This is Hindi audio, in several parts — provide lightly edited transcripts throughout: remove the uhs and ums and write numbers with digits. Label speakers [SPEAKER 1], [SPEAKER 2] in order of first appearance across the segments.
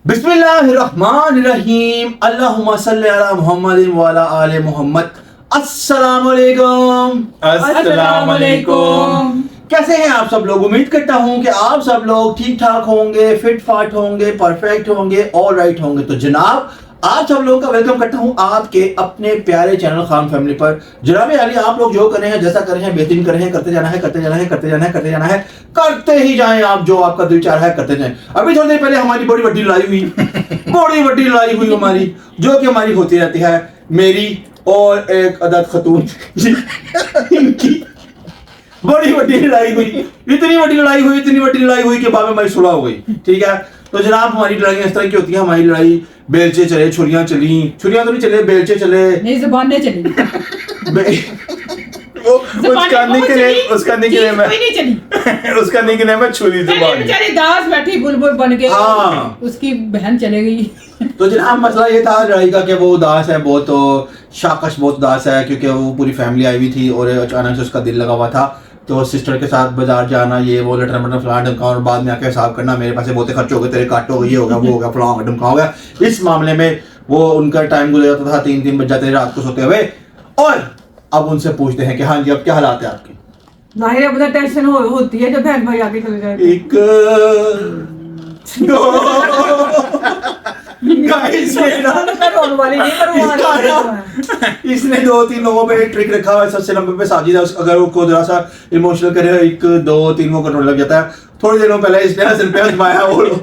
[SPEAKER 1] बिस्मिल्लाहिर्रहमानिर्रहीम अल्लाहुम्मा सल्ली अला मुहम्मदिन व अला आले मुहम्मद। अस्सलाम वालेकुम।
[SPEAKER 2] अस्सलाम वालेकुम।
[SPEAKER 1] कैसे हैं आप सब लोग? उम्मीद करता हूं कि आप सब लोग ठीक ठाक होंगे, फिट फाट होंगे, परफेक्ट होंगे, ऑल राइट होंगे। तो जनाब आप सब लोगों का वेलकम करता हूं आपके अपने प्यारे चैनल खान फैमिली पर। जनाब यानी आप लोग जो कर रहे हैं, जैसा कर रहे हैं, बेहतरीन कर रहे हैं, करते जाना है, करते जाना है, करते जाना है, करते जाना है, करते ही जाएं। आप जो आपका दिल चाह रहा है करते जाएं। अभी थोड़ी देर पहले हमारी बड़ी बड़ी लड़ाई हुई बड़ी बड़ी लड़ाई हुई हमारी, जो कि हमारी होती रहती है, मेरी और एक अदद खतून इनकी बड़ी बड़ी लड़ाई हुई। इतनी बड़ी लड़ाई हुई, इतनी बड़ी लड़ाई हुई कि बाद में हमारी सुलह हो गई। ठीक है, तो जनाब हमारी लड़ाइयाँ इस तरह की होती है। हमारी लड़ाई बेलचे चले, छुरियां चली, छुरियां तो नहीं चले, बेलचे चले,
[SPEAKER 2] नहीं ज़बानें चली।
[SPEAKER 1] उसका निकनेम है छुरी ज़ुबान।
[SPEAKER 2] बेचारी दास बैठी बुलबुल बन के,
[SPEAKER 1] हाँ।
[SPEAKER 2] उसकी बहन चले गई।
[SPEAKER 1] तो जनाब मसला ये था लड़ाई का कि वो उदास है बहुत, तो शाकश बहुत उदास है क्योंकि वो पूरी फैमिली आई हुई थी और अचानक से उसका दिल लगा हुआ था। तो सिस्टर के साथ बाजार जाना, ये वो लटन मटन फलान ढमका, और बाद में आके हिसाब करना, मेरे पैसे बहुत खर्च हो गए, तेरे काट हो गए, ये हो गया, वो हो गया, फलान ढमका हो गया। इस मामले में वो उनका टाइम गुजर जाता था, 3 बज जाते रात को सोते हुए। और अब उनसे पूछते हैं कि हाँ जी अब क्या हालात है आपके?
[SPEAKER 3] जाहिर है, बता टेंशन होती है जब बहन भाई आगे चले जाए।
[SPEAKER 1] एक दो गाइस इसने 2-3 लोगों पे ट्रिक रखा हुआ है। सबसे नंबर पे साजिद है, अगर वो जरा सा इमोशनल करे 1 2 3 वो कंट्रोल लग जाता है। थोड़ी देरों पहले इसने हसन पे आजमाया, और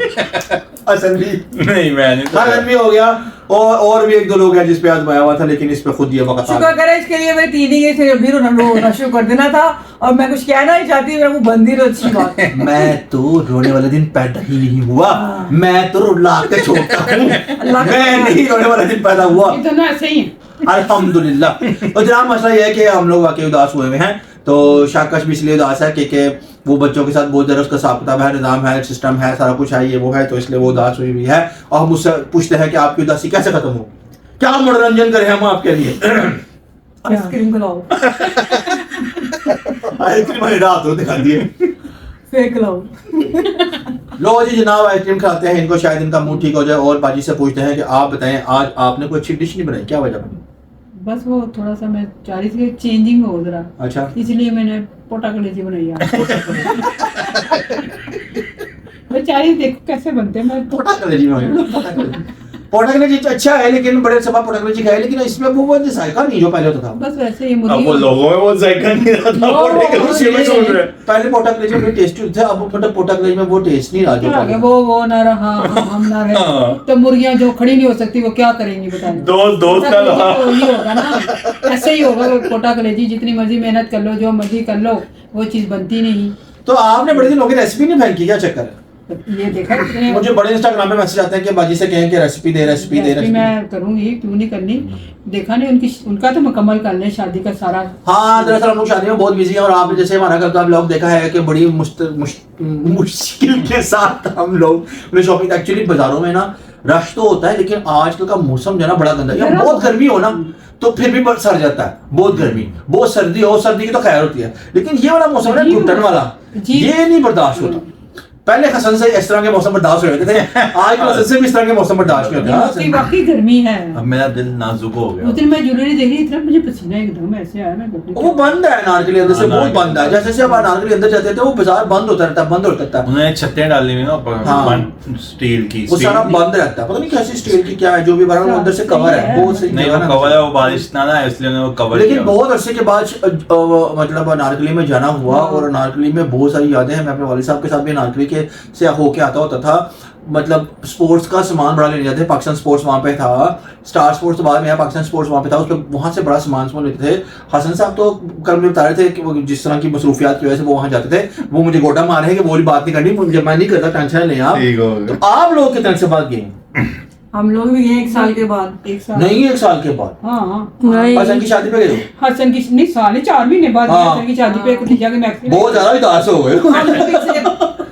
[SPEAKER 1] हसन भी
[SPEAKER 4] नहीं, मैंने तो
[SPEAKER 1] हसन भी हो गया, और भी 1-2 लोग हैं जिस पे आजमाया हुआ था, लेकिन इस पे खुद ये वक्त
[SPEAKER 3] शुक्र करे इसके लिए मैं 3 ही से भी रोना शुरू कर देना था, और मैं कुछ कहना ही चाहती, मेरा वो बंदी तो अच्छी बात है।
[SPEAKER 1] मैं तो रोने वाले दिन पैदा ही नहीं हुआ, मैं तो रुला के छोड़ता हूँ, मैं नहीं रोने वाले दिन पैदा हुआ।
[SPEAKER 2] ये दोनों ऐसे ही हैं।
[SPEAKER 1] अल्हम्दुलिल्लाह। तो जनाब मसला यह है कि हम लोग वाकई उदास हुए हुए हैं। तो शाकश भी इसलिए उदास है क्योंकि वो बच्चों के साथ बहुत ज़रा उसका हिसाब किताब है, निज़ाम है, सिस्टम है, सारा कुछ है, ये वो है, तो इसलिए वो उदास हुई हुई है। और हम उससे पूछते हैं कि आपकी उदासी कैसे खत्म हो, क्या मनोरंजन करें हम आपके लिए?
[SPEAKER 3] आइसक्रीम खिलाओ,
[SPEAKER 1] आइसक्रीम वाली रात हो दिखा दिए।
[SPEAKER 3] फेंक खिलाओ।
[SPEAKER 1] लो जी जनाब आइसक्रीम खाते हैं इनको, शायद इनका मूड ठीक हो जाए। और बाजी से पूछते हैं कि आप बताएं आज आपने कोई अच्छी डिश नहीं बनाई, क्या वजह बनी?
[SPEAKER 2] बस वो थोड़ा सा मैं चाह रही थी चेंजिंग हो जरा,
[SPEAKER 1] अच्छा,
[SPEAKER 2] इसलिए मैंने पोटा कलेजी बनाई है। मैं चाह रही देखो कैसे बनते हैं। मैं
[SPEAKER 1] पोटा कलेजी में पोटा कलेजी अच्छा है, लेकिन बड़े सभा पोटा कलेजी खाए, लेकिन इसमें वो जायका नहीं जो पहले होता था।
[SPEAKER 2] बस वैसे ही
[SPEAKER 4] अब वो
[SPEAKER 2] मुर्गी
[SPEAKER 4] लोगों में वो जायका नहीं रहता, पोटे कलेजी में सुन रहे हैं।
[SPEAKER 1] पहले पोटा कलेजी में टेस्टी होते थे, अब पोटा कलेजी में वो टेस्ट नहीं रहा जो
[SPEAKER 2] क्या आ गया,
[SPEAKER 1] पहले।
[SPEAKER 2] वो ना रहा, हम ना रहे,
[SPEAKER 4] हाँ।
[SPEAKER 2] तो मुर्गियां जो खड़ी नहीं हो सकती वो क्या करेंगी बताएं?
[SPEAKER 4] दोस्त का
[SPEAKER 2] पोटा कलेजी तो वही होगा ना, ऐसे ही होगा। वो पोटा कलेजी जितनी मर्जी मेहनत कर लो, जो मर्जी कर लो, वो चीज बनती नहीं।
[SPEAKER 1] तो आपने बड़े दिन हो गए रेसिपी नहीं फेंकी, क्या चक्कर है?
[SPEAKER 2] ये देखा कितने
[SPEAKER 1] मुझे बड़े इंस्टाग्राम पे मैसेज आते हैं कि बाजी से कहें कि रेसिपी दे
[SPEAKER 2] रेसिपी मैं करूंगी, क्यों नहीं करनी। देखा नहीं उनका तो मुकम्मल कर लें शादी का सारा।
[SPEAKER 1] हाँ, दरअसल हम लोग शादी में बहुत बिजी हैं, और आपने जैसे हमारा कल का ब्लॉग देखा है कि बड़ी मुश्किल के साथ हम लोग शॉपिंग, एक्चुअली बाजारों में ना रश तो होता है, लेकिन आजकल का मौसम जो है ना बड़ा गंदा है। बहुत गर्मी हो ना तो फिर भी सर जाता है, बहुत गर्मी, बहुत सर्दी हो, सर्दी की तो खैर होती है, लेकिन ये वाला मौसम है ना घुटन वाला, ये नहीं बर्दाश्त होता। पहले हसन से इस तरह के मौसम बर्दाश्त हो जाते थे, आज हसन से भी इस तरह के मौसम बर्दाश्त नहीं होते।
[SPEAKER 2] वाकई गर्मी है।
[SPEAKER 4] अब मेरा दिल नाजुक हो गया।
[SPEAKER 2] उस दिन मैं ज्वेलरी देख रही थी, मुझे पसीना एकदम ऐसे आया। मैं
[SPEAKER 1] वो बंद है अनारकली अंदर से, बहुत बंद है। जैसे आप अनारकली अंदर जाते थे वो बाजार बंद होता रहता है, बंद होता रहता है।
[SPEAKER 4] उन्होंने छत्तें डाली हुई ना ऊपर,
[SPEAKER 1] हाँ।
[SPEAKER 4] स्टील की,
[SPEAKER 1] वो सारा बंद रहता है, पता नहीं कैसी स्टील की क्या है, जो भी बना वो अंदर से कवर है, वो सही
[SPEAKER 4] नहीं वो कवर है, वो बारिश ना ना है इसलिए उन्होंने वो कवर
[SPEAKER 1] लेकिन
[SPEAKER 4] किया।
[SPEAKER 1] बहुत अरसे के बाद मतलब अनारकली में जाना हुआ, और अनारकली में बहुत सारी यादें हैं। मैं अपने वालिद साहब के साथ भी अनारकली के से होके आता होता था। मतलब स्पोर्ट्स का सामान बड़ा लेने जाते थे, पाकिस्तान स्पोर्ट्स वहाँ पे था, स्टार स्पोर्ट्स तो बाद में आया, पाकिस्तान स्पोर्ट्स वहाँ पे था, उस पर वहाँ से बड़ा सामान लेते थे। हसन साहब तो कल मुझे बता रहे थे कि वो जिस तरह की मसरूफियात की वजह से वो वहाँ जाते थे, वो मुझे गोटा मार रहे हैं कि वो वाली बात नहीं करनी, मुझे मैं नहीं करता, टेंशन नहीं आप। तो आप लोग कितने से बाद गए?
[SPEAKER 3] हम लोग भी गए 1 साल के बाद।
[SPEAKER 2] 1 साल
[SPEAKER 1] नहीं, 1 साल के बाद।
[SPEAKER 2] हाँ
[SPEAKER 1] हसन की शादी पे गए?
[SPEAKER 2] हसन की नहीं, साढ़े 4 महीने बाद
[SPEAKER 1] हाँ।
[SPEAKER 2] हसन की शादी पे खतीजा के मैक्सिम
[SPEAKER 1] बहुत ज्यादा उदास हो गए।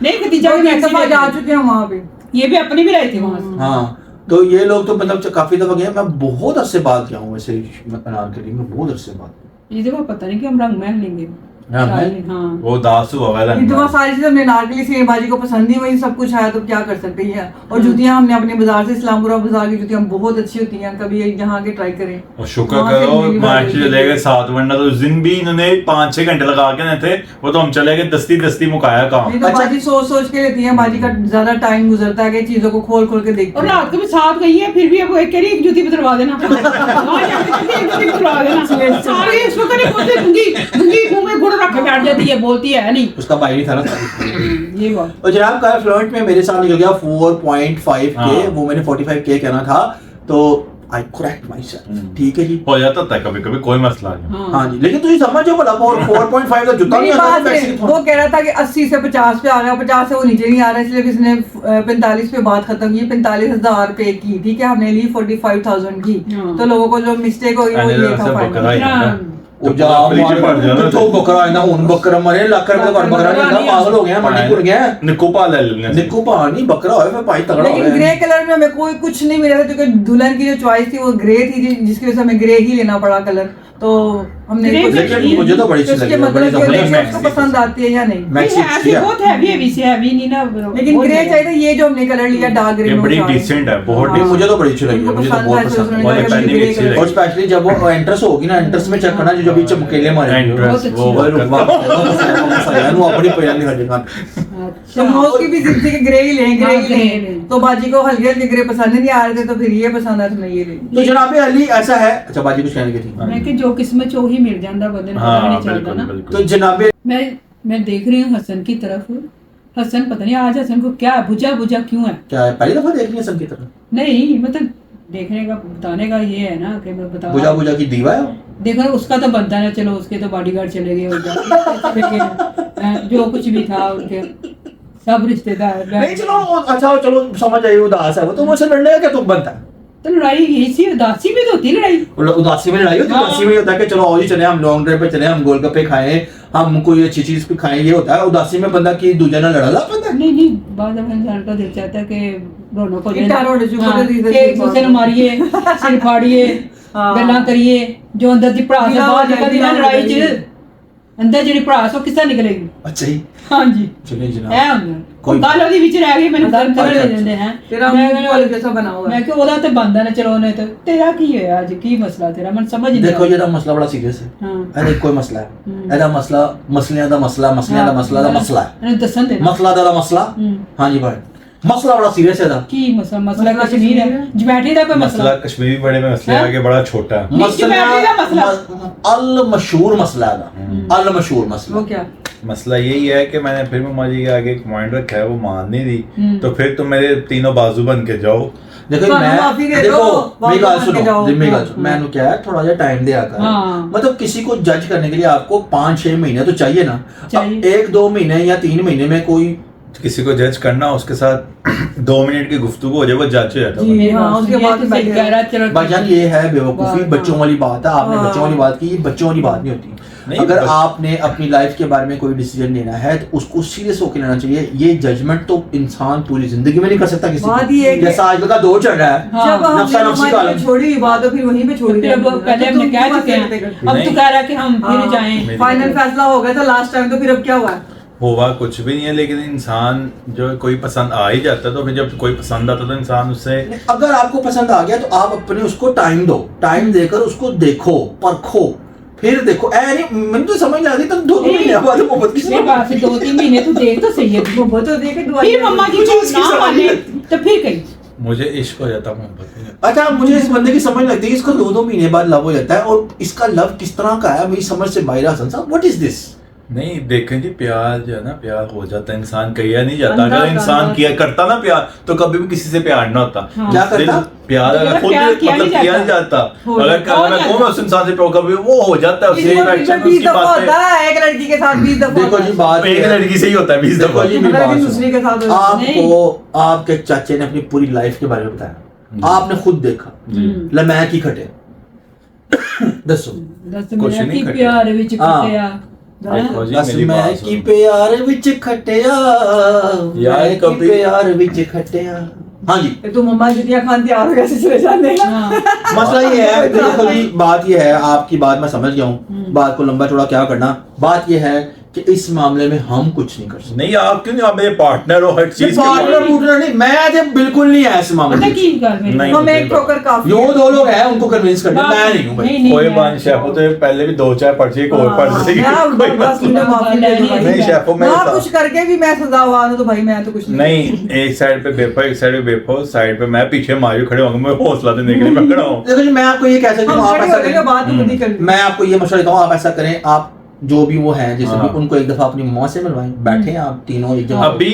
[SPEAKER 2] नहीं, खतीजा के
[SPEAKER 3] एक
[SPEAKER 2] मैक्सिम
[SPEAKER 3] दफा जा चुके हैं वहाँ पे।
[SPEAKER 2] ये भी अपनी भी रहे थे वहाँ से।
[SPEAKER 1] हाँ, तो ये लोग तो मतलब काफी दफा गए। मैं बहुत अरसे बाद गया हूँ वैसे अनारकली में, बहुत अरसे बाद।
[SPEAKER 2] ये देखो पता नहीं कि हम रंग महल लेंगे।
[SPEAKER 1] हाँ,
[SPEAKER 2] हाँ
[SPEAKER 4] वो उदास हुआ हुआ
[SPEAKER 3] ये तो
[SPEAKER 4] था।
[SPEAKER 3] सारी चीजें हमने नारकली से बाजी को पसंद ही वही सब कुछ आया तो क्या कर सकते हैं। और जुतियां हमने अपने बाजार से इस्लामपुरा बाजार की जुतियां बहुत अच्छी होती हैं, कभी यहाँ के ट्राई करें।
[SPEAKER 4] और शुक्र
[SPEAKER 3] वहाँ से
[SPEAKER 4] करो
[SPEAKER 3] मेरी बात
[SPEAKER 4] मार्च
[SPEAKER 3] हुई थी।
[SPEAKER 4] चले गए 7, वरना तो उस दिन भी इन्होंने 5-6 घंटे लगा के नहीं थे, वो तो हम चले गए दस्ती मुकाया काम।
[SPEAKER 3] नहीं तो
[SPEAKER 1] अच्छा।
[SPEAKER 3] बाजी सोच सोच के लेती है, बाजी का ज्यादा टाइम गुजरता है कि चीजों को खोल खोल के देखती
[SPEAKER 2] और
[SPEAKER 3] है।
[SPEAKER 2] रात को भी साथ गई है, फिर भी अब एक कह रही है, एक जूती बदलवा देना वहाँ जाके कहती है, एक जूती बदलवा देना। सारे इसको कहीं बोलते गुंगी मुंह में गुड़ रख के बैठ जाती है, बोलती है नहीं।
[SPEAKER 1] उसका भाई नहीं था ना।
[SPEAKER 2] ये बात
[SPEAKER 1] और जनाब कार फ्लुएंट में मेरे साथ निकल गया 4.5 के,
[SPEAKER 4] हाँ।
[SPEAKER 1] वो मैंने 45 के कहना था, तो आई करेक्ट माई सेल्फ। ठीक है जी,
[SPEAKER 4] हो जाता था कभी कभी, कोई मसला नहीं।
[SPEAKER 1] हाँ जी, लेकिन तुझे समझो भला 4.5 का जूता नहीं
[SPEAKER 3] मेरी
[SPEAKER 1] आता
[SPEAKER 3] बात
[SPEAKER 1] तो
[SPEAKER 3] है,
[SPEAKER 1] मैक्सी
[SPEAKER 3] वो कह रहा था कि 80 से 50 पे आ गया, 50 से वो नीचे नहीं आ रहा, इसलिए इसने 45 पे बात खत्म की, 45,000 पे की। ठीक है, हमने ली 45,000 की।
[SPEAKER 2] हाँ।
[SPEAKER 3] तो लोगों को जो मिस्टेक होगी वो ये था
[SPEAKER 4] बकरा ही
[SPEAKER 3] फाइनल।
[SPEAKER 4] है।
[SPEAKER 1] वो जा
[SPEAKER 4] पीछे पड़ जाना
[SPEAKER 1] तो बकरा है ना, उन बकरा मरे लाख रुपए का बकरा नहीं था, पागल हो गया, मंडी पुर गया
[SPEAKER 4] निक्कू पा ले लेने से।
[SPEAKER 1] निक्कू पानी बकरा होए फिर भाई तगड़ा हो
[SPEAKER 3] लेकिन ग्रे
[SPEAKER 1] गया।
[SPEAKER 3] कलर में हमें कोई कुछ नहीं मिला था, क्योंकि दुल्हन की जो चॉइस थी वो ग्रे थी, जिसकी वजह से हमें ग्रे ही लेना पड़ा कलर। तो हमने
[SPEAKER 2] ग्रे
[SPEAKER 3] कुछ-
[SPEAKER 1] लेकिन मुझे तो बड़ी अच्छी
[SPEAKER 3] उसके
[SPEAKER 1] लगी,
[SPEAKER 3] मतलब
[SPEAKER 1] बड़ी
[SPEAKER 3] कि
[SPEAKER 1] जबरदस्त
[SPEAKER 3] देखिए उसको
[SPEAKER 4] मैक्सी
[SPEAKER 3] पसंद आती है या नहीं।
[SPEAKER 1] मैक्सी
[SPEAKER 2] ऐसे
[SPEAKER 1] अच्छी है।
[SPEAKER 2] बहुत हैवी से हैवी नहीं ना।
[SPEAKER 3] लेकिन
[SPEAKER 2] बहुत
[SPEAKER 3] ग्रे
[SPEAKER 2] ज्यादा।
[SPEAKER 3] चाहिए, ये जो हमने कलर लिया डार्क ग्रे
[SPEAKER 4] ये
[SPEAKER 3] में
[SPEAKER 4] बड़ी
[SPEAKER 3] वो
[SPEAKER 4] डिसेंट है, बहुत
[SPEAKER 1] नहीं,
[SPEAKER 4] डिसेंट।
[SPEAKER 1] मुझे तो बड़ी अच्छी लगी,
[SPEAKER 3] उनको
[SPEAKER 1] मुझे तो
[SPEAKER 3] पसंद
[SPEAKER 1] बहुत
[SPEAKER 3] है,
[SPEAKER 1] पसंद
[SPEAKER 3] उसने
[SPEAKER 1] है।
[SPEAKER 4] बहुत
[SPEAKER 3] कहा कि
[SPEAKER 4] पहनने
[SPEAKER 3] ग्रे
[SPEAKER 4] की अच्छी
[SPEAKER 3] कलर-
[SPEAKER 4] लगी।
[SPEAKER 1] और स्पेशली जब वो एंट्रेस होगी ना, एंट्रेस में चेक करना जो बीच चमकेले मारे
[SPEAKER 4] Entrance,
[SPEAKER 2] अच्छी
[SPEAKER 4] वो
[SPEAKER 2] है।
[SPEAKER 1] ओए रुकवा यार वो अपनी पहन नहीं हटेगा।
[SPEAKER 2] अच्छा।
[SPEAKER 3] तो हम उसकी भी जिद थी कि ग्रे ही लें, ग्रे
[SPEAKER 2] हाँ,
[SPEAKER 3] ही
[SPEAKER 2] ग्रे
[SPEAKER 3] लें।
[SPEAKER 2] लें।
[SPEAKER 3] तो बाजी को हल्के हल्के ग्रे पसंद नहीं आ रहे थे, तो फिर ये पसंद आया तो मैं ये ले ली।
[SPEAKER 1] तो जनाब अली ऐसा है, अच्छा बाजी कुछ कहने की थी।
[SPEAKER 2] मैं कि जो किस्मत चो ही मिल जाता बंदे ने पता
[SPEAKER 4] हाँ
[SPEAKER 2] नहीं चलता
[SPEAKER 4] बिल्कुल
[SPEAKER 2] ना।
[SPEAKER 4] बिल्कुल।
[SPEAKER 1] तो जनाब
[SPEAKER 2] मैं देख रही हूँ हसन की तरफ। हसन पता नहीं आज हसन को क्या बुझा क्यों है।
[SPEAKER 1] क्या है, पहली दफा देख रही है सब की तरफ?
[SPEAKER 2] नहीं मतलब देखने का बताने का ये है ना कि मैं बता
[SPEAKER 1] बुझा बुझा की दीवा है वो?
[SPEAKER 2] देखो उसका तो बनता है, चलो उसके तो बॉडीगार्ड चले गए हो जाके जो कुछ भी था उनके सब रिश्तेदार
[SPEAKER 1] नहीं चलो अच्छा चलो समझ आई, उदास है वो तो मुझसे लड़ने का क्या तुम बनता है?
[SPEAKER 2] तो लड़ाई इसी उदासी में तो होती है लड़ाई।
[SPEAKER 1] उदासी में लड़ाई होती है,
[SPEAKER 2] हाँ।
[SPEAKER 1] उदासी में ये होता है कि चलो आओ जी चले हम लॉन्ग ड्राइव पे चले, हम गोलगप्पे खाएं, हम कोई अच्छी चीज पे खाएं, ये होता है उदासी में बंदा की दूजा ना लड़ा पता है।
[SPEAKER 2] नहीं बाद में इंसान का दिल चाहता है कि दोनों को
[SPEAKER 3] इकट्ठा रोड चुप
[SPEAKER 2] हाँ,
[SPEAKER 3] कर दी
[SPEAKER 2] कि एक दूसरे ਨੂੰ ਮਾਰੀਏ ਸਿਰ ਫਾੜੀਏ
[SPEAKER 3] हाँ।
[SPEAKER 2] ਗੱਲਾਂ ਕਰੀਏ ਜੋ ਅੰਦਰ ਦੀ ਭੜਾਸ
[SPEAKER 3] ਬਿਨਾਂ
[SPEAKER 2] ਬਾਹਰ ਨਿਕਲਦੀ ਨਾ
[SPEAKER 3] ਬਿਨਾਂ
[SPEAKER 2] ਲੜਾਈ 'ਚ ਅੰਦਰ ਜਿਹੜੀ ਭੜਾਸ ਉਹ ਕਿੱਥੇ ਨਿਕਲੇਗੀ।
[SPEAKER 1] अच्छा जी
[SPEAKER 2] ਹਾਂਜੀ
[SPEAKER 1] चलिए
[SPEAKER 2] ਇਹ
[SPEAKER 1] जनाब
[SPEAKER 2] ਹੁੰਦਾ
[SPEAKER 1] ਕੋਈ-
[SPEAKER 2] ਕੋਈ ਗੱਲ ਉਹਦੀ ਵਿੱਚ ਰਹਿ ਗਈ ਮੈਨੂੰ ਗੱਲ ਕਰ
[SPEAKER 1] अच्छा,
[SPEAKER 2] ਦਿੰਦੇ हैं
[SPEAKER 3] तेरा
[SPEAKER 2] मैं
[SPEAKER 3] मुंह वाले जैसा बना हुआ
[SPEAKER 2] मैं
[SPEAKER 3] है।
[SPEAKER 2] कि ਉਹਦਾ ਤੇ ਬੰਦਾ ਨਾ ਚਲੋ ਉਹਨੇ ਤੇ ਤੇਰਾ ਕੀ ਹੋਇਆ ਅੱਜ ਕੀ ਮਸਲਾ ਤੇਰਾ ਮੈਨੂੰ ਸਮਝ ਨਹੀਂ
[SPEAKER 1] देखो ये मसला बड़ा सीरियस है।
[SPEAKER 2] ਹਾਂ
[SPEAKER 1] ਇਹਦਾ ਕੋਈ ਮਸਲਾ ਹੈ, ਇਹਦਾ ਮਸਲਾ ਮਸਲਿਆਂ ਦਾ ਮਸਲਾ ਹੈ।
[SPEAKER 2] ਇਹਨੂੰ ਦੱਸਣ ਦੇ
[SPEAKER 1] ਮਸਲਾ ਦਾ ਮਸਲਾ
[SPEAKER 2] ਹੂੰ।
[SPEAKER 1] ਹਾਂਜੀ ਭਾਈ ਮਸਲਾ ਬੜਾ ਸੀਰੀਅਸ ਹੈ ਇਹਦਾ।
[SPEAKER 2] ਕੀ ਮਸਲਾ
[SPEAKER 3] ਮਸਲਾ
[SPEAKER 2] ਕਸ਼ਮੀਰ ਹੈ
[SPEAKER 3] ਕਸ਼ਮੀਰ ਹੈ।
[SPEAKER 2] ਜਮੈਟੀ ਦਾ ਕੋਈ
[SPEAKER 4] मसला
[SPEAKER 2] ਮਸਲਾ
[SPEAKER 4] कश्मीरी बड़े में मसले
[SPEAKER 2] हाँ?
[SPEAKER 4] आगे बड़ा छोटा है।
[SPEAKER 2] नहीं, बैटरी का मसला।
[SPEAKER 1] अल मशहूर मसला है, अल मशहूर मसला।
[SPEAKER 3] वो क्या?
[SPEAKER 4] मसला यही है कि मैंने फिर मम्मा जी के आगे एक पॉइंट रखा है, वो मान नहीं दी,
[SPEAKER 2] हम्म।
[SPEAKER 4] तो फिर तुम मेरे तीनों बाजू बन के जाओ।
[SPEAKER 1] देखो
[SPEAKER 3] ਤੁਹਾਨੂੰ
[SPEAKER 1] मैं
[SPEAKER 3] माफी दे
[SPEAKER 1] देखो
[SPEAKER 3] दो,
[SPEAKER 1] मेरी
[SPEAKER 3] वापस
[SPEAKER 1] बात
[SPEAKER 3] बन
[SPEAKER 1] सुनो
[SPEAKER 3] के जाओ।
[SPEAKER 1] मेरी बात सुनो,
[SPEAKER 3] हाँ।
[SPEAKER 1] मैंने क्या है थोड़ा सा टाइम दिया कर।
[SPEAKER 2] हाँ।
[SPEAKER 1] मतलब किसी को जज करने के लिए आपको 5-6 महीने तो चाहिए ना।
[SPEAKER 2] चाहिए।
[SPEAKER 1] अब 1-2 महीने या 3 महीने में कोई
[SPEAKER 4] किसी को जज करना, उसके साथ 2 मिनट की गुफ्तगू हो जाए, वो जज हो जाता है।
[SPEAKER 3] जी हाँ, उसके बाद
[SPEAKER 2] तो
[SPEAKER 3] बैठे
[SPEAKER 2] कह रहा चलो
[SPEAKER 1] भाईजान ये है बेवकूफ़ी,
[SPEAKER 2] हाँ।
[SPEAKER 1] बच्चों वाली बात है। आपने
[SPEAKER 3] हाँ।
[SPEAKER 1] बच्चों वाली बात की, ये बच्चों वाली बात नहीं होती।
[SPEAKER 4] नहीं,
[SPEAKER 1] अगर
[SPEAKER 4] बस-
[SPEAKER 1] आपने अपनी लाइफ के बारे में कोई डिसीजन लेना है तो उसको सीरियस होकर लेना चाहिए। ये जजमेंट तो इंसान पूरी जिंदगी में नहीं कर सकता किसी
[SPEAKER 3] बात
[SPEAKER 1] को।
[SPEAKER 3] ये है कि-
[SPEAKER 1] जैसा आजकल का दौर चल रहा है,
[SPEAKER 2] हाँ।
[SPEAKER 3] जब
[SPEAKER 1] नफ्सा
[SPEAKER 3] हमने
[SPEAKER 1] नफ्सी
[SPEAKER 3] हमारी
[SPEAKER 1] कालम।
[SPEAKER 3] में छोड़ी हुई बात हो फिर वहीं पे छोड़ी
[SPEAKER 2] फिर अब
[SPEAKER 3] रहती है।
[SPEAKER 2] पहले
[SPEAKER 3] तो
[SPEAKER 2] हमने
[SPEAKER 3] तुम
[SPEAKER 2] कह
[SPEAKER 3] क्यों
[SPEAKER 2] चुके
[SPEAKER 3] बातें
[SPEAKER 2] हैं
[SPEAKER 3] करते हो?
[SPEAKER 2] अब तो कह रहा है कि हम फिर
[SPEAKER 3] हाँ।
[SPEAKER 2] जाएं।
[SPEAKER 3] फाइनल फैसला हो गया था लास्ट टाइम, तो फिर अब क्या हुआ?
[SPEAKER 4] हुआ कुछ भी नहीं है, लेकिन इंसान जो कोई पसंद आ ही जाता है, तो फिर जब कोई पसंद आता है तो इंसान उससे
[SPEAKER 1] अगर आपको पसंद आ गया तो आप अपने उसको टाइम दो, टाइम देकर उसको देखो, परखो, फिर देखो। ऐ नहीं मैंने तो समझ नहीं आती तो 2 महीने बाद मोहब्बत की
[SPEAKER 2] ये बात है 2-3 महीने तू देख तो सही है
[SPEAKER 3] मोहब्बत हो देखे दुआ
[SPEAKER 2] फिर मम्मा जी को ना माने तो फिर कहीं
[SPEAKER 4] मुझे इश्क हो जाता, मोहब्बत नहीं होती।
[SPEAKER 1] अच्छा मुझे इस बंदे की समझ लगती है, इसको 2-2 महीने बाद लव हो जाता है और इसका लव किस तरह का है मेरी समझ से बाहर। हसन साहब व्हाट इज दिस?
[SPEAKER 4] नहीं देखें जी, प्यार जो है ना, प्यार हो जाता है, इंसान किया नहीं जाता।
[SPEAKER 3] अंधा
[SPEAKER 4] अगर इंसान
[SPEAKER 3] अंधा।
[SPEAKER 4] किया करता ना प्यार, तो कभी भी किसी से प्यार ना होता।
[SPEAKER 2] हाँ।
[SPEAKER 1] क्या करता?
[SPEAKER 4] प्यार अगर खुद
[SPEAKER 2] प्यार किया
[SPEAKER 4] मतलब
[SPEAKER 2] नहीं
[SPEAKER 4] किया नहीं
[SPEAKER 2] जाता।
[SPEAKER 4] जाता,
[SPEAKER 3] हो
[SPEAKER 4] अगर
[SPEAKER 3] जाता।
[SPEAKER 4] मैं कहूँ मैं उस इंसान से प्यार कभी वो हो जाता है, उससे
[SPEAKER 3] इसको
[SPEAKER 4] अट्रैक्शन
[SPEAKER 3] 20
[SPEAKER 4] उसकी
[SPEAKER 3] दफा
[SPEAKER 4] बातें।
[SPEAKER 3] होता है, एक लड़की के साथ 20 दफा
[SPEAKER 1] देखो
[SPEAKER 3] होता
[SPEAKER 1] जी
[SPEAKER 3] है।
[SPEAKER 1] बात
[SPEAKER 4] एक
[SPEAKER 1] ये है।
[SPEAKER 4] लड़की से ही होता है 20
[SPEAKER 1] देखो
[SPEAKER 4] दफा।
[SPEAKER 1] जी मेरी
[SPEAKER 3] अगर
[SPEAKER 1] बात
[SPEAKER 3] दूसरी के साथ
[SPEAKER 1] सुनो।
[SPEAKER 3] हो
[SPEAKER 1] आपको आपके चाचे ने अपनी पूरी लाइफ के बारे में बताया, आपने खुद देखा लमैक ही खटे दसो
[SPEAKER 2] दस
[SPEAKER 4] कुछ
[SPEAKER 2] मिनट
[SPEAKER 4] नहीं
[SPEAKER 2] की
[SPEAKER 4] खटे।
[SPEAKER 2] प्यार विच
[SPEAKER 1] हाँ।
[SPEAKER 2] कटिया
[SPEAKER 4] देखो जी,
[SPEAKER 1] दस
[SPEAKER 4] मेरी
[SPEAKER 1] मैं
[SPEAKER 4] बात
[SPEAKER 1] की
[SPEAKER 4] सुनो।
[SPEAKER 1] प्यार विच खटिया
[SPEAKER 4] यार
[SPEAKER 1] मैं की
[SPEAKER 4] कभी-
[SPEAKER 1] प्यार विच खटिया हाँ जी
[SPEAKER 3] तो मम्मा जितिया खान तैयार हो गया से चले जाने हैं।
[SPEAKER 2] हाँ
[SPEAKER 1] मसला ये है, देखो जी बात ये है, आपकी बात मैं समझ गया हूँ, बात को लंबा चौड़ा क्या करना, बात ये है कि इस मामले में हम कुछ नहीं कर सकते।
[SPEAKER 4] नहीं आप क्यों नहीं, आप मेरे पार्टनर हो हर चीज के
[SPEAKER 1] पार्टनर
[SPEAKER 4] लिए।
[SPEAKER 1] पूटनर नहीं, मैं तो बिल्कुल नहीं है इस मामले
[SPEAKER 2] पता
[SPEAKER 1] में।
[SPEAKER 2] की गल मेरी
[SPEAKER 4] नहीं।
[SPEAKER 3] हम एक ठोकर काफी
[SPEAKER 1] यो
[SPEAKER 3] है।
[SPEAKER 1] दो लोग हैं उनको कन्विंस करना, मैं नहीं हूँ भाई।
[SPEAKER 2] नहीं,
[SPEAKER 4] कोई
[SPEAKER 2] मैं-
[SPEAKER 4] बात शेफो तो पहले भी 2-4 पर्ची एक और पढ़ ली
[SPEAKER 3] हाँ,
[SPEAKER 4] कोई
[SPEAKER 3] बस
[SPEAKER 4] बात
[SPEAKER 3] मुझे माफी दे दो भाई।
[SPEAKER 4] नहीं शेफो मैं
[SPEAKER 3] हाँ, कुछ करके भी मैं सजावार हूँ तो भाई मैं तो कुछ
[SPEAKER 4] नहीं, एक साइड पे बेफो एक साइड पे बेफो, साइड पे मैं पीछे मारियो खड़े होंगे, मैं हौसला देने के लिए मैं खड़ा हूँ।
[SPEAKER 1] देखो जी मैं आपको ये कह सकता
[SPEAKER 3] हम
[SPEAKER 1] हूँ, आप
[SPEAKER 3] खड़े
[SPEAKER 1] ऐसा
[SPEAKER 3] हो गए
[SPEAKER 1] करें,
[SPEAKER 3] बात तो खुद ही कर ली।
[SPEAKER 1] मैं आपको ये मशवरा देता हूँ, आप ऐसा करें, आप जो भी वो हैं जैसे भी
[SPEAKER 4] हाँ।
[SPEAKER 1] उनको एक दफा अपनी मम्मा से मिलवाएं, बैठे हैं आप तीनों एक जगह।
[SPEAKER 4] अभी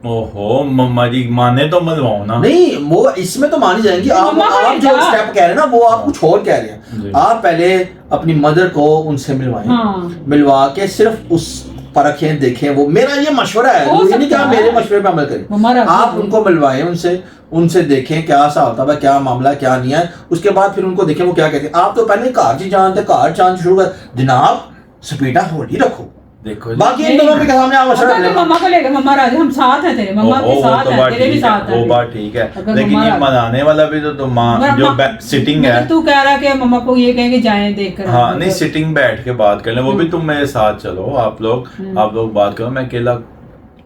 [SPEAKER 4] ओहो मम्मा जी माने तो मलवाओ ना।
[SPEAKER 1] नहीं वो इसमें तो मानी जाएंगी, आप
[SPEAKER 2] मम्मा
[SPEAKER 1] आप जो
[SPEAKER 2] करेगा।
[SPEAKER 1] स्टेप कह रहे हैं ना वो आप कुछ और कह रहे
[SPEAKER 4] जी।
[SPEAKER 1] हैं। आप पहले अपनी मदर को उनसे मिलवाएं,
[SPEAKER 2] हाँ।
[SPEAKER 1] मिलवा के सिर्फ उस परखें देखें, वो मेरा ये मशवरा है,
[SPEAKER 2] हो
[SPEAKER 1] जरूरी नहीं कि आप
[SPEAKER 2] सकता है।
[SPEAKER 1] मेरे मशवरे पे अमल करें।
[SPEAKER 2] मम्मा राजी
[SPEAKER 1] आप
[SPEAKER 2] है।
[SPEAKER 1] उनको मिलवाएं, उनसे देखें क्या हिसाब किताब है, क्या मामला है, क्या नहीं है, उसके बाद फिर उनको देखें वो क्या कहते हैं। आप तो पहले कार जी जानते, कार चांद शुरू कर जनाब, स्पीडा होली रखो,
[SPEAKER 4] देखो जी।
[SPEAKER 1] बाकी इन दोनों के सामने आप मशवरा
[SPEAKER 2] अगर
[SPEAKER 1] करें।
[SPEAKER 2] तो मम्मा को लेकर मम्मा राजी, हम साथ हैं तेरे, मम्मा के
[SPEAKER 4] वो
[SPEAKER 2] साथ
[SPEAKER 4] तो
[SPEAKER 2] हैं,
[SPEAKER 4] बात
[SPEAKER 2] तेरे भी
[SPEAKER 4] ठीक है,
[SPEAKER 2] साथ हैं।
[SPEAKER 4] वो बात ठीक है,
[SPEAKER 2] अगर
[SPEAKER 4] लेकिन
[SPEAKER 2] मम्मा
[SPEAKER 4] ये
[SPEAKER 2] राजी-
[SPEAKER 4] मनाने वाला भी तो माँ जो सिटिंग है।
[SPEAKER 2] तू कह रहा है कि मम्मा को ये कहेंगे जाएं देख कर
[SPEAKER 4] हाँ नहीं, सिटिंग बैठ के बात कर लें, वो भी तुम मेरे साथ चलो, आप लोग बात करो, मैं अकेला।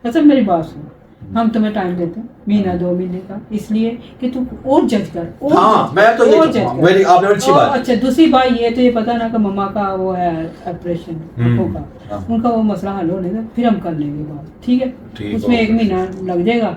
[SPEAKER 2] अच्छा मेरी बात सुन, हम तुम्हें टाइम देते हैं महीना 2 महीने का, इसलिए कि तू और जज कर, और
[SPEAKER 1] हाँ
[SPEAKER 2] जज
[SPEAKER 1] मैं
[SPEAKER 2] कर,
[SPEAKER 1] तो ये
[SPEAKER 2] और
[SPEAKER 1] कहूँगा,
[SPEAKER 2] जज कर।
[SPEAKER 1] मेरी आपने बड़ी अच्छी
[SPEAKER 2] और
[SPEAKER 1] बात।
[SPEAKER 2] अच्छा दूसरी बात ये तो ये पता ना कि मम्मा का वो है ऑपरेशन आंखों का,
[SPEAKER 4] हाँ।
[SPEAKER 2] उनका वो मसला हल होने का, फिर हम कर लेंगे बात, ठीक है?
[SPEAKER 4] ठीक
[SPEAKER 2] उसमें
[SPEAKER 4] हो।
[SPEAKER 2] 1 महीना लग जाएगा,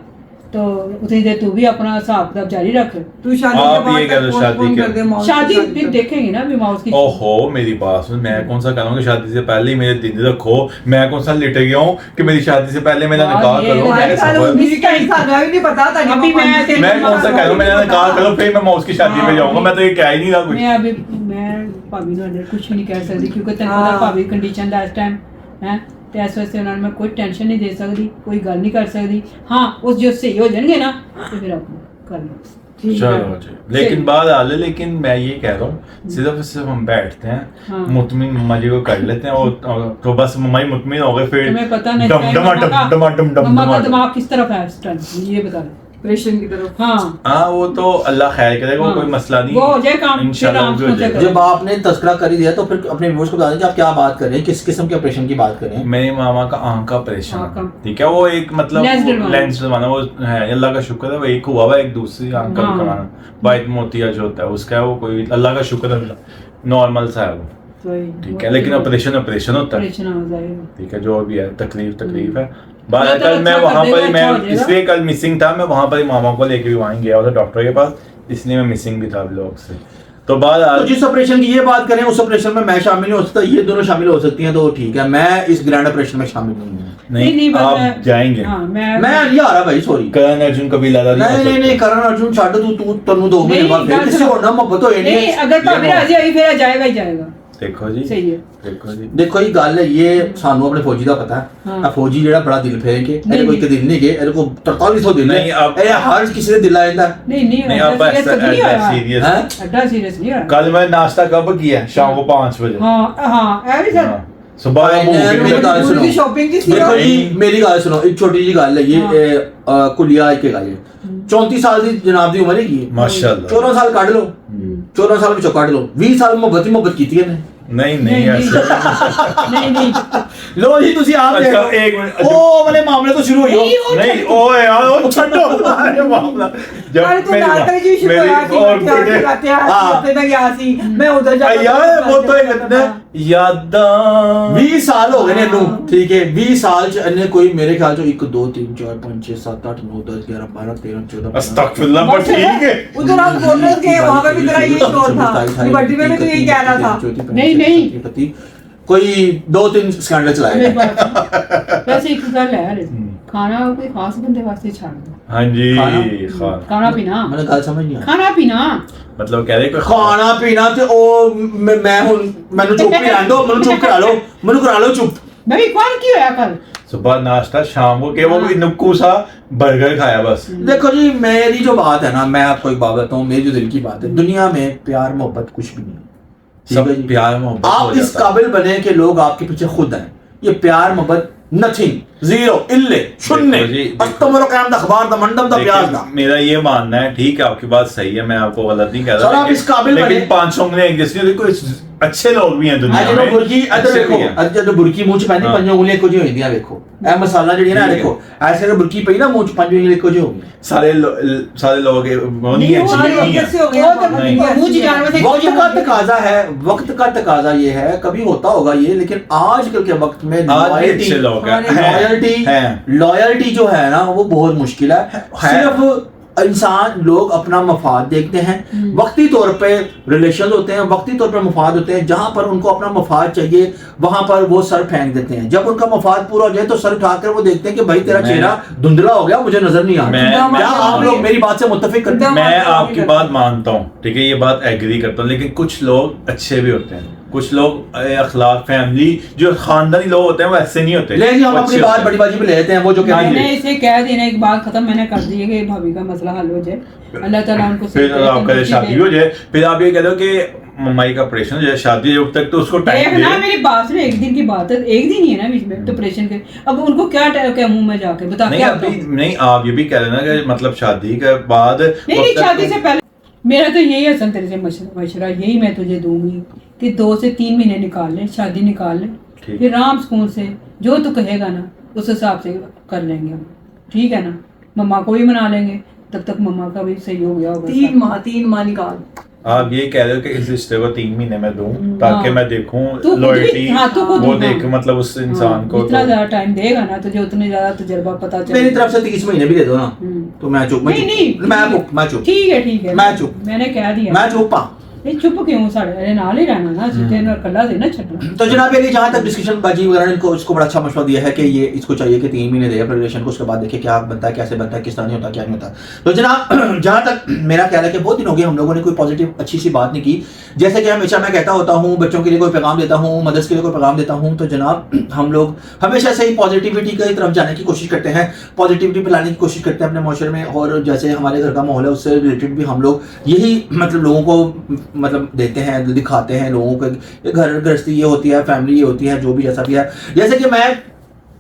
[SPEAKER 2] तो उतनी देर तू भी अपना हिसाब किताब जारी रख।
[SPEAKER 3] तू शादी
[SPEAKER 4] आप
[SPEAKER 3] के बाद
[SPEAKER 4] ये कह दो,
[SPEAKER 3] तक
[SPEAKER 4] शादी
[SPEAKER 3] postpone
[SPEAKER 4] के-
[SPEAKER 3] कर दे, मौत की
[SPEAKER 2] शादी
[SPEAKER 3] शादी
[SPEAKER 2] फिर
[SPEAKER 3] कर।
[SPEAKER 2] देखेंगे ना अभी माउस की।
[SPEAKER 4] ओहो मेरी बात सुन, मैं कौन सा कह रहा हूँ कि शादी से पहले ही मेरे दिन रखो, मैं कौन सा लिट गया हूँ कि मेरी शादी से पहले मेरा
[SPEAKER 2] हाँ,
[SPEAKER 4] निकाह
[SPEAKER 2] ये
[SPEAKER 4] करो।
[SPEAKER 2] तो
[SPEAKER 3] हमारे
[SPEAKER 2] है,
[SPEAKER 3] साल
[SPEAKER 4] ऐसा
[SPEAKER 3] उन्नीस का ही साल भी नहीं पता था कि
[SPEAKER 2] अभी
[SPEAKER 3] मम्मा
[SPEAKER 2] मैं
[SPEAKER 3] ने-
[SPEAKER 4] मैं कौन सा कह रहा हूँ मेरा निकाह करो, फिर मैं मौस की शादी पे जाऊंगा, मैं तो ये कह ही नहीं रहा कुछ।
[SPEAKER 2] मैं अभी मैं भाभी ਨੂੰ अंदर कुछ भी नहीं कह सकती क्योंकि तेरे
[SPEAKER 3] हाँ।
[SPEAKER 2] पता भाभी कंडीशन ਦਾ ਇਸ ਟਾਈਮ ਹੈ ਤੇ ਇਸ ਵਾਸਤੇ ਉਹਨਾਂ ਨੂੰ ਮੈਂ ਕੋਈ ਟੈਨਸ਼ਨ ਨਹੀਂ ਦੇ ਸਕਦੀ, ਕੋਈ ਗੱਲ ਨਹੀਂ ਕਰ ਸਕਦੀ। ਹਾਂ ਉਸ ਜੋ ਸਹੀ ਹੋ ਜਾਣਗੇ ਨਾ ਤੇ ਫਿਰ ਆਪਾਂ ਕਰ ਲਵਾਂਗੇ। ठीक है।
[SPEAKER 4] चलो जी, लेकिन बात हाल है, लेकिन मैं ये कह रहा हूँ सिर्फ हम बैठते हैं,
[SPEAKER 2] हाँ।
[SPEAKER 4] मुतमिन मम्मा जी को कर लेते हैं, और तो बस मम्मा जी मुतमिन हो गए, फिर
[SPEAKER 2] तुम्हें पता नहीं
[SPEAKER 4] डम डमा डम डमा डम डम
[SPEAKER 2] मम्मा का
[SPEAKER 4] डमा।
[SPEAKER 2] दिमाग किस तरफ है इस टाइम, ये बता दो।
[SPEAKER 3] ऑपरेशन की तरफ।
[SPEAKER 2] हाँ
[SPEAKER 4] हाँ वो तो अल्लाह खैर करेगा, वो
[SPEAKER 2] हाँ।
[SPEAKER 4] कोई मसला नहीं,
[SPEAKER 2] वो हो जाए काम, फिर
[SPEAKER 4] इंशाल्लाह
[SPEAKER 2] आराम
[SPEAKER 4] वो
[SPEAKER 2] से
[SPEAKER 4] भी हो
[SPEAKER 2] हो
[SPEAKER 4] जाएगा।
[SPEAKER 2] जाएगा।
[SPEAKER 1] जब आपने तस्करा कर ही दिया तो फिर अपने व्यूअर्स को बता दें कि आप क्या बात कर रहे हैं, किस किस्म के ऑपरेशन की बात कर रहे हैं।
[SPEAKER 4] मेरे मामा का आंख का
[SPEAKER 2] आँख
[SPEAKER 4] ऑपरेशन,
[SPEAKER 2] का।
[SPEAKER 4] ठीक है, वो एक मतलब
[SPEAKER 2] लेंस डलवाना।
[SPEAKER 4] लेंस डलवाना, वो है अल्लाह का शुक्र है, वो एक हुआ हुआ, एक दूसरी आंख का
[SPEAKER 2] हाँ।
[SPEAKER 4] करवाना, वाइट मोतिया जो होता है उसका है, वो कोई अल्लाह का शुक्र है, नॉर्मल सा है वो,
[SPEAKER 2] तो ये-
[SPEAKER 4] ठीक है, लेकिन ऑपरेशन होता है,
[SPEAKER 2] ऑपरेशन हो जाएगा।
[SPEAKER 4] ठीक है, जो भी है तकलीफ है।
[SPEAKER 2] अल्लाह
[SPEAKER 4] बात
[SPEAKER 2] ताला
[SPEAKER 4] कल मैं
[SPEAKER 2] अच्छा
[SPEAKER 4] वहाँ
[SPEAKER 2] कर
[SPEAKER 4] पर
[SPEAKER 2] देगा,
[SPEAKER 4] मैं
[SPEAKER 2] अच्छा हो जाएगा।
[SPEAKER 4] इसलिए कल मिसिंग था, मैं वहाँ पर ही मामा को लेके भी वहाँ गया था डॉक्टर के पास, इसलिए मैं मिसिंग भी था ब्लॉग से। तो बात
[SPEAKER 1] तो जिस ऑपरेशन की ये बात करें उस ऑपरेशन में मैं शामिल नहीं हो सकता, ये दोनों शामिल हो सकती हैं, तो ठीक है, मैं इस ग्रैंड ऑपरेशन में शामिल नहीं हूँ।
[SPEAKER 4] नहीं
[SPEAKER 2] बस
[SPEAKER 4] आप
[SPEAKER 2] मैं-
[SPEAKER 4] जाएंगे,
[SPEAKER 2] हाँ,
[SPEAKER 1] मैं नहीं आ रहा भाई, सॉरी।
[SPEAKER 4] करण अर्जुन कभी लादा
[SPEAKER 1] नहीं करण अर्जुन छाड़ तू तन्नू 2 महीने
[SPEAKER 2] नहीं,
[SPEAKER 1] बाद फिर
[SPEAKER 2] बात
[SPEAKER 1] किसी
[SPEAKER 2] सुनो।
[SPEAKER 1] और ना मोहब्बत हो
[SPEAKER 2] नहीं
[SPEAKER 1] नहीं।
[SPEAKER 2] अगर भाभी राजी आई फिर जाएगा ही जाएगा।
[SPEAKER 4] देखो जी,
[SPEAKER 2] सही है।
[SPEAKER 4] देखो जी,
[SPEAKER 1] देखो ये गल है, ये सानू अपने फौजी का पता है।
[SPEAKER 2] हाँ।
[SPEAKER 1] आ फौजी जेड़ा बड़ा दिल फेर के
[SPEAKER 2] नहीं,
[SPEAKER 1] एरे कोई के दिल नहीं के, एरे को 4300 दिल है,
[SPEAKER 4] नहीं, अब-
[SPEAKER 1] ए हर किसी दे दिल आंदा।
[SPEAKER 2] नहीं
[SPEAKER 4] नहीं आप
[SPEAKER 2] ऐसा serious नहीं होया।
[SPEAKER 4] सीरियस,
[SPEAKER 1] हैं?
[SPEAKER 2] एड्डा सीरियस नहीं होया।
[SPEAKER 4] कल मैं नाश्ता कब किया, शाम को 5 बजे,
[SPEAKER 2] हाँ ऐ भी सर
[SPEAKER 4] हाँ, सुबह
[SPEAKER 1] भाई,
[SPEAKER 4] भूख
[SPEAKER 1] मेरी
[SPEAKER 4] नहीं
[SPEAKER 1] गल
[SPEAKER 4] लगती।
[SPEAKER 1] सुनो।
[SPEAKER 3] पूरी शॉपिंग की
[SPEAKER 1] देखो
[SPEAKER 3] सीरीज।
[SPEAKER 1] जी मेरी गल सुनो, एक छोटी जी गल है ये
[SPEAKER 2] हाँ।
[SPEAKER 1] कुलिया के गल है 34 साल की जनाब दी उम्र है,
[SPEAKER 4] माशाल्लाह।
[SPEAKER 1] 14 साल काट लो, 14 साल ਵਿੱਚੋਂ ਕੱਢ ਲਓ, 20 ਸਾਲ ਮੁਹੱਬਤ ਕੀਤੀ ਨੇ।
[SPEAKER 4] नहीं
[SPEAKER 2] नहीं,
[SPEAKER 4] ऐसा
[SPEAKER 2] नहीं
[SPEAKER 1] लो जी ਤੁਸੀਂ ਆਪ
[SPEAKER 4] अच्छा,
[SPEAKER 1] देखो,
[SPEAKER 4] एक मिनट।
[SPEAKER 1] ਉਹ वाले मामले तो शुरू हो
[SPEAKER 2] नहीं,
[SPEAKER 1] गए।
[SPEAKER 2] वो
[SPEAKER 4] नहीं ओ यार वो छड्डो अरे मामला
[SPEAKER 3] अरे तो नाटक जी शुरू हुआ कि
[SPEAKER 4] और
[SPEAKER 3] क्या
[SPEAKER 4] फिर
[SPEAKER 3] करते हैं,
[SPEAKER 1] हाँ।
[SPEAKER 3] फिर मैं गया सी, मैं उधर जाकर
[SPEAKER 4] यार वो तो एक इतना यादां
[SPEAKER 1] 20 साल हो गए ने ਇਹਨੂੰ, ठीक है, 20 साल ਚ ਇਹਨੇ कोई मेरे ख्याल ਚ 1 2 3 4 5 6 7 8 9 10 11 12 13 14
[SPEAKER 4] अस्तगफिरुल्लाह, पर ठीक है।
[SPEAKER 3] उधर हम बोनस के वहाँ पे भी तेरा यही शोर था, लिबर्टी में भी तो यही कह रहा था।
[SPEAKER 2] नहीं।
[SPEAKER 1] कोई 2-3 स्कैंडल
[SPEAKER 2] मेरी
[SPEAKER 1] चलाए।
[SPEAKER 2] बात वैसे एक गल है खाना कोई खास बंदे वास्ते छाड़ दो,
[SPEAKER 4] हाँ जी,
[SPEAKER 1] खाना-
[SPEAKER 2] खाना पीना
[SPEAKER 1] मैंने गल समझ नहीं आई।
[SPEAKER 2] खाना पीना
[SPEAKER 4] मतलब कह रहे कोई
[SPEAKER 1] ਖਾਣਾ ਪੀਣਾ ਤੇ ਉਹ ਮੈਂ ਹੁਣ ਮੈਨੂੰ ਚੁੱਪ ਹੀ ਰਹਿਣ ਦਿਓ, ਮੈਨੂੰ ਚੁੱਪ ਕਰਾ ਲਓ, ਮੈਨੂੰ ਕਰਾ ਲਓ ਚੁੱਪ।
[SPEAKER 2] मैं भी कौन की होया कल
[SPEAKER 4] सुबह नाश्ता, शाम को के वो नुक्कू सा बर्गर खाया बस।
[SPEAKER 1] देखो जी मेरी जो बात है ना, मैं आपको एक बात बताऊं, मेरी जो दिल की बात है, दुनिया में प्यार मोहब्बत कुछ भी नहीं है, ठीक
[SPEAKER 4] सब
[SPEAKER 1] है जी?
[SPEAKER 4] प्यार मोहब्बत हो
[SPEAKER 1] आप इस
[SPEAKER 4] जाता है।
[SPEAKER 1] काबिल बने कि लोग आपके पीछे खुद आए, ये प्यार मोहब्बत नथिंग। जीरो, इल्ले, शून्य,
[SPEAKER 4] देखो जी, देखो।
[SPEAKER 1] अस्तमरो कायम दा अखबार दा मंडम दा प्याज दा।
[SPEAKER 4] मेरा ये मानना है, ठीक है आपकी बात सही है, मैं आपको गलत नहीं कह
[SPEAKER 1] सर,
[SPEAKER 4] रहा,
[SPEAKER 1] आप इस काबिल
[SPEAKER 4] लेकिन
[SPEAKER 1] बने।
[SPEAKER 4] 500 उंगलियां एक जैसी नहीं, कोई अच्छे लोग भी हैं दुनिया
[SPEAKER 1] ਅੱਜ ਜਦੋਂ
[SPEAKER 4] में,
[SPEAKER 1] ਬੁਰਕੀ ਇੱਧਰ
[SPEAKER 4] अच्छे
[SPEAKER 1] ਵੇਖੋ,
[SPEAKER 4] भी हैं।
[SPEAKER 1] ਅੱਜ ਜਦੋਂ ਬੁਰਕੀ ਮੂੰਹ ਚ ਪੈਂਦੀ
[SPEAKER 4] ਹਾਂ।
[SPEAKER 1] ਪੰਜ ਉਂਗਲੀਆਂ ਇੱਕੋ ਜਿਹੀਆਂ ਹੋ ਜਾਂਦੀਆਂ ਵੇਖੋ। ਇਹ ਮਸਾਲਾ ਜਿਹੜੀ ਹੈ ਨਾ, ਇਹ
[SPEAKER 4] ਠੀਕ ਹੈ।
[SPEAKER 1] ਦੇਖੋ ਐਸੇ ਜਦੋਂ ਬੁਰਕੀ ਪਈ ਨਾ ਮੂੰਹ ਚ ਪੰਜ ਉਂਗਲੀਆਂ ਇੱਕੋ ਜਿਹੀ ਹੋ ਗਈਆਂ।
[SPEAKER 4] सारे लोग वो नहीं है,
[SPEAKER 2] नहीं, वो
[SPEAKER 4] अच्छे नहीं
[SPEAKER 3] कैसे
[SPEAKER 4] है।
[SPEAKER 3] हो गया?
[SPEAKER 2] वो तो
[SPEAKER 4] नहीं।
[SPEAKER 2] मुंह की जानवर से
[SPEAKER 1] वक्त का तकाजा है, वक्त का तकाजा ये है, कभी होता होगा ये, लेकिन आजकल के वक्त में
[SPEAKER 4] आज भी अच्छे लोग हैं,
[SPEAKER 1] लॉयल्टी लॉयल्टी जो है ना वो बहुत मुश्किल है। सिर्फ इंसान लोग अपना मफाद देखते हैं, वक्ती तौर पे रिलेशन होते हैं, वक्ती तौर पे मफाद होते हैं, जहां पर उनको अपना मफाद चाहिए वहां पर वो सर फेंक देते हैं। जब उनका मफाद पूरा हो जाए तो सर उठाकर वो देखते हैं कि भाई तेरा चेहरा धुंधला हो गया, मुझे नजर नहीं आ रहा। क्या आप लोग मेरी बात से मुत्तफिक करते हैं?
[SPEAKER 4] मैं आपकी बात मानता हूँ, ठीक है, ये बात एग्री करता हूँ, लेकिन कुछ लोग अच्छे भी होते हैं, कुछ लोग अखलाक फैमिली जो खानदानी लोग होते हैं वो ऐसे नहीं होते।
[SPEAKER 1] लेकिन हम
[SPEAKER 4] वो
[SPEAKER 1] अपनी
[SPEAKER 4] अच्छे
[SPEAKER 1] बात
[SPEAKER 4] होते
[SPEAKER 1] बड़ी बाजी पे ले लेते हैं, वो जो कहते हैं
[SPEAKER 2] मैंने इसे कह देना, एक बात खत्म मैंने कर दी है कि भाभी का मसला हल हो जाए, अल्लाह ताला उनको
[SPEAKER 4] हैं। फिर आपका शादी हो जाए, फिर आप ये कह दो कि मम्माई का ऑपरेशन हो जाए, शादी जब तक तो उसको टाइम
[SPEAKER 2] देख ना,
[SPEAKER 4] दे।
[SPEAKER 2] मेरी बात सुनो, एक दिन की बात है, एक दिन ही है ना बीच में ऑपरेशन के, अब उनको क्या क्या मुंह में जाके बता
[SPEAKER 4] नहीं
[SPEAKER 2] क्या
[SPEAKER 4] अभी
[SPEAKER 2] बताऊं?
[SPEAKER 4] नहीं, आप ये भी कह रहे ना कि मतलब शादी के बाद
[SPEAKER 2] नहीं नहीं, शादी से पहले मेरा तो यही है सन तेरे से मशवरा यही मैं तुझे दूंगी कि 2 से 3 महीने निकाल ले, शादी निकाल ले,
[SPEAKER 4] ठीक।
[SPEAKER 2] फिर आराम सुकून से जो तू कहेगा ना उस हिसाब से कर लेंगे हम, ठीक है ना। मम्मा को भी मना लेंगे, तब तक मम्मा का भी सही हो गया होगा।
[SPEAKER 3] 3 माह निकाल।
[SPEAKER 4] आप ये कह रहे हो कि इस रिश्ते को 3 महीने में दूं ताकि
[SPEAKER 2] हाँ।
[SPEAKER 4] मैं देखूं
[SPEAKER 2] तू खुद
[SPEAKER 4] लॉयल्टी,
[SPEAKER 2] भी- हाँ, तू खुद
[SPEAKER 4] वो
[SPEAKER 2] भी,
[SPEAKER 4] देख
[SPEAKER 2] हाँ।
[SPEAKER 4] मतलब उस इंसान को
[SPEAKER 2] जितना
[SPEAKER 4] तो-
[SPEAKER 2] ज्यादा टाइम देगा ना तुझे उतने ज्यादा तजुर्बा पता चलेगा।
[SPEAKER 1] मेरी तरफ से 30 महीने भी दे दो ना, तो मैं चुप,
[SPEAKER 2] नहीं नहीं
[SPEAKER 1] मैं चुप,
[SPEAKER 2] ठीक है
[SPEAKER 1] मैं चुप।
[SPEAKER 2] मैंने कह दिया
[SPEAKER 1] मैं चुप हाँ।
[SPEAKER 2] नहीं चुप क्यों, साढ़े नाल ही रहना ना, सीधे ना कल्ला से ना छड़ना।
[SPEAKER 1] तो जनाब ये जहाँ तक डिस्कशन बाजी वगैरह ने इनको इसको बड़ा अच्छा मशवरा दिया है कि ये इसको चाहिए कि 3 महीने दे अपने रिलेशन को, उसके बाद देखिए क्या बनता है, कैसे बनता है, किस तरह नहीं होता, क्या नहीं होता। तो जनाब जहाँ तक मेरा ख्याल है कि बहुत दिन हो गए हम लोगों ने कोई पॉजिटिव अच्छी सी बात नहीं की। जैसे कि हमेशा मैं कहता होता हूँ, बच्चों के लिए कोई पैगाम देता हूँ, मदर्स के लिए कोई पैगाम देता हूँ, तो जनाब हम लोग हमेशा से ही पॉजिटिविटी की तरफ जाने की कोशिश करते हैं, पॉजिटिविटी फैलाने की कोशिश करते हैं अपने माशरे में। और जैसे हमारे घर का माहौल है उससे रिलेटेड भी हम लोग यही मतलब लोगों को मतलब देते हैं, दिखाते हैं लोगों को, ये घर गृहस्थी ये होती है, फैमिली ये होती है, जो भी जैसा भी है। जैसे कि मैं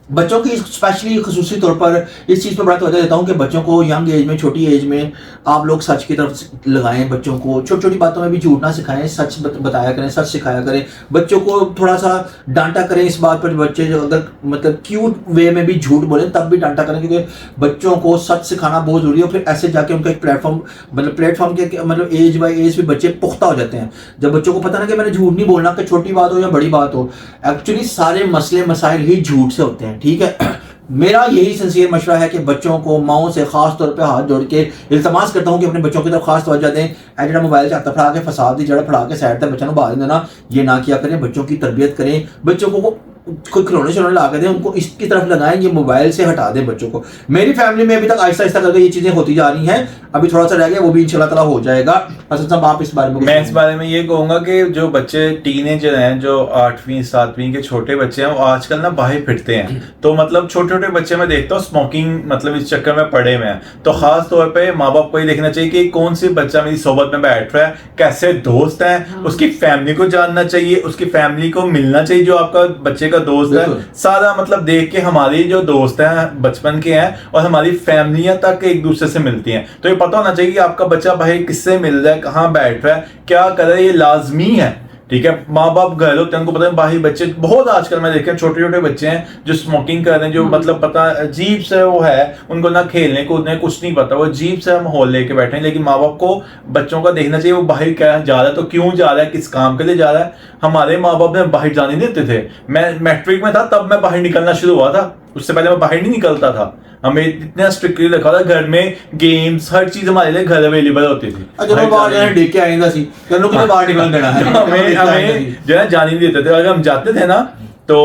[SPEAKER 1] बच्चों की स्पेशली खुसूसी तौर पर इस चीज़ पर बड़ा तवज्जो देता हूँ कि बच्चों को यंग एज में, छोटी एज में आप लोग सच की तरफ लगाएं, बच्चों को छोटी छोटी बातों में भी झूठ ना सिखाएं, सच बताया करें, सच सिखाया करें। बच्चों को थोड़ा सा डांटा करें इस बात पर, बच्चे जो अगर मतलब क्यूट वे में भी झूठ बोलें तब भी डांटा करें, क्योंकि बच्चों को सच सिखाना बहुत ज़रूरी है। फिर ऐसे जाके उनका एक प्लेटफॉर्म के मतलब एज बाई एज भी बच्चे पुख्ता हो जाते हैं। जब बच्चों को पता ना कि मैंने झूठ नहीं बोलना, कि छोटी बात हो या बड़ी बात हो, एक्चुअली सारे मसले मसाइल ही झूठ से होते हैं, ठीक है। मेरा यही सिंसियर मशवरा है कि बच्चों को माओ से खास तौर पे हाथ जोड़ के इल्तमास करता हूँ कि अपने बच्चों की तरफ खास तवज्जो दें। एडिटर मोबाइल से हाथ फड़ा के फसाद दी जड़ फड़ा के साइड तक बच्चों को बाहर देना, ये ना किया करें। बच्चों की तरबियत करें, बच्चों को कोई खिलौने शिलौने ला के दें, उनको इसकी तरफ लगाएं, ये मोबाइल से हटा दें बच्चों को। मेरी फैमिली में अभी तक आहिस्ता आहिस्ता करके ये चीज़ें होती जा रही हैं, अभी थोड़ा सा रह गया, वो भी इंशाल्लाह ताला हो जाएगा। हसन साहब आप इस बारे में
[SPEAKER 4] मैं इस बारे में ये कहूंगा कि जो बच्चे टीनेजर हैं, जो 8वीं 7वीं के छोटे बच्चे हैं, वो आजकल ना बाहर फिरते हैं। तो मतलब छोटे छोटे बच्चे मैं देखता हूँ स्मोकिंग मतलब इस चक्कर में पड़े हुए हैं। तो खास तौर पे माँ बाप को ये देखना चाहिए कि कौन सी बच्चा मेरी सोबत में बैठ रहा है, कैसे दोस्त है, उसकी फैमिली को जानना चाहिए, उसकी फैमिली को मिलना चाहिए जो आपका बच्चे का दोस्त है। सारा मतलब देख के हमारी जो दोस्त हैं बचपन के हैं और हमारी फैमिलियां तक एक दूसरे से मिलती हैं, तो ये पता होना चाहिए कि आपका बच्चा भाई किससे मिल रहा है, कहाँ बैठ रहा है, क्या कर रहा है, ये लाजमी है, ठीक है। माँ बाप घर होते हैं, उनको पता है। बाहरी बच्चे बहुत आजकल मैं देखे छोटे छोटे बच्चे हैं जो स्मोकिंग कर रहे हैं, जो मतलब पता अजीब से वो है, उनको ना खेलने कूदने कुछ नहीं पता, वो अजीब से माहौल लेके बैठे हैं। लेकिन माँ बाप को बच्चों का देखना चाहिए वो बाहर क्या जा रहा है, तो क्यों जा रहा है, किस काम के लिए जा रहा है। हमारे माँ बाप ने बाहर जाने नहीं देते थे। मैं मैट्रिक में था तब मैं बाहर निकलना शुरू हुआ था, उससे पहले मैं बाहर नहीं निकलता था। हमें इतना स्ट्रिक्टली रखा था, घर में गेम्स हर चीज हमारे लिए घर अवेलेबल होती थी।
[SPEAKER 1] मैं बाहर जाने देख के आएगा सी कि लोग कितने बाहर निकल देना है,
[SPEAKER 4] हमें जो है जाने नहीं देते थे। अगर हम जाते थे ना तो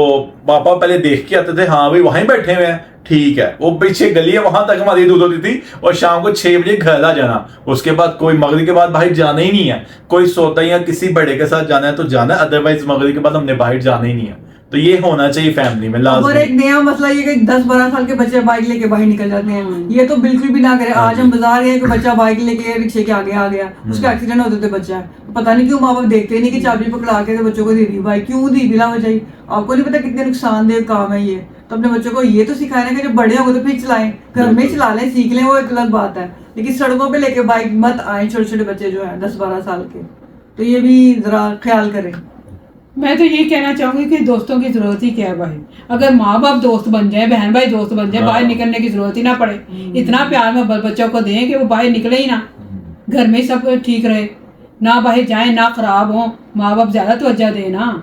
[SPEAKER 4] पापा पहले देख के आते थे, हाँ भाई वहीं बैठे हुए हैं, ठीक है। वो पीछे गली है, वहां तक हमारी दूध होती थी और शाम को 6 बजे घर आ जाना। उसके बाद कोई मगरिब के बाद बाहर जाना ही नहीं है। कोई सोता या किसी बड़े के साथ जाना है तो जाना है, अदरवाइज मगरिब के बाद हमने बाहर जाना ही नहीं है। तो ये होना चाहिए फैमिली में
[SPEAKER 3] और
[SPEAKER 4] लाजमी।
[SPEAKER 3] एक नया मसला ये कि 10-12 साल के बच्चे बाइक लेके बाहर निकल जाते हैं, ये तो बिल्कुल भी ना करें। आज हम बाजार गए, कोई बच्चा बाइक लेके रिक्शे के आगे आ गया, उसका एक्सीडेंट होते थे, बच्चा पता नहीं क्यों माँ बाप देखते नहीं कि चाबी पकड़ा के तो बच्चों को दे दी भाई, क्यों दी बिना वजह? आपको नहीं पता कितने नुकसानदेह काम है ये। तो अपने बच्चों को ये तो सिखाना है कि जब बड़े होंगे तो फिर चलाएं, घर में चला लें, सीख लें, वो एक अलग बात है। लेकिन सड़कों पे लेके बाइक मत आए छोटे छोटे बच्चे जो है 10-12 साल के, तो ये भी जरा ख्याल करें।
[SPEAKER 2] मैं तो ये कहना चाहूंगी कि दोस्तों की जरूरत ही क्या है भाई। अगर माँ बाप दोस्त बन जाए, बहन भाई दोस्त बन जाए, बाहर निकलने की जरूरत ही ना पड़े। इतना प्यार में बच्चों को दें कि वो बाहर निकले ही ना, घर में ही सब ठीक रहे, ना बाहर जाए ना खराब हो। माँ बाप ज्यादा तवज्जो दे ना,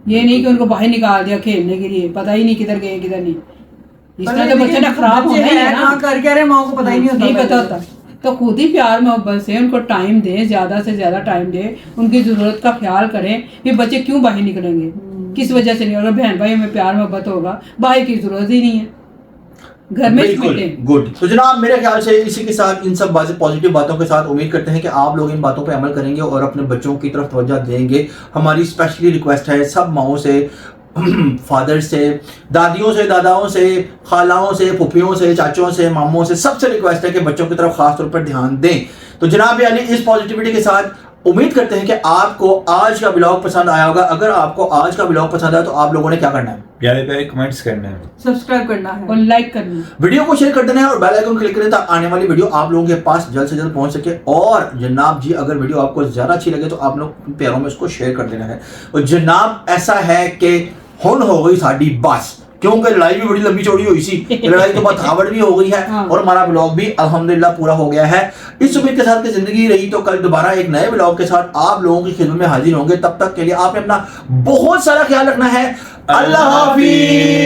[SPEAKER 2] ये नहीं कि उनको बाहर निकाल दिया खेलने के लिए, पता ही नहीं किधर गए किधर नहीं। इसमें तो बच्चे ना खराब होना ही है ना,
[SPEAKER 3] कर क्या रहे माँ को पता ही नहीं होता,
[SPEAKER 2] नहीं पता होता। तो खुद ही प्यार मोहब्बत से उनको टाइम दें, ज्यादा से ज्यादा टाइम दें, उनकी जरूरत का ख्याल करें कि बच्चे क्यों बाहर निकलेंगे, किस वजह से नहीं। अगर बहन भाई में प्यार मोहब्बत होगा, बाहर की जरूरत ही नहीं है, घर में
[SPEAKER 1] गुड। तो जनाब मेरे ख्याल से इसी के साथ इन सब पॉजिटिव बातों के साथ उम्मीद करते हैं कि आप लोग इन बातों पे अमल करेंगे और अपने बच्चों की तरफ तवज्जो देंगे। हमारी स्पेशली रिक्वेस्ट है सब माओं से, फादर से, दादियों से, दादाओं से, खालाओं से, फुफियों से, चाचों से, मामों से, सबसे रिक्वेस्ट है कि बच्चों की तरफ खास तौर पर ध्यान दें। तो जनाब यानी इस पॉजिटिविटी के साथ उम्मीद करते हैं कि आपको आज का ब्लॉग पसंद आया होगा। अगर आपको आज का ब्लॉग पसंद आया तो आप लोगों ने क्या करना है?
[SPEAKER 4] प्यारे प्यारे कमेंट्स करना है,
[SPEAKER 3] सब्सक्राइब करना है
[SPEAKER 2] और लाइक करना है,
[SPEAKER 1] वीडियो को शेयर कर देना है और बेल आइकन क्लिक करें ताकि आने वाली वीडियो आप लोगों के पास जल्द से जल्द पहुंच सके। और जनाब जी अगर वीडियो आपको ज्यादा अच्छी लगे तो आप लोग प्यारों में इसको शेयर कर देना है। और जनाब ऐसा है कि हुन हो गई साड़ी बस, क्योंकि लड़ाई भी बड़ी लंबी चौड़ी हुई सी, लड़ाई के बाद थकावट भी हो गई है और हमारा ब्लॉग भी अल्हम्दुलिल्लाह पूरा हो गया है। इस उम्मीद के साथ कि जिंदगी रही तो कल दोबारा एक नए ब्लॉग के साथ आप लोगों की खिदमत में हाजिर होंगे। तब तक के लिए आपने अपना बहुत सारा ख्याल रखना है। अल्लाह हाफिज।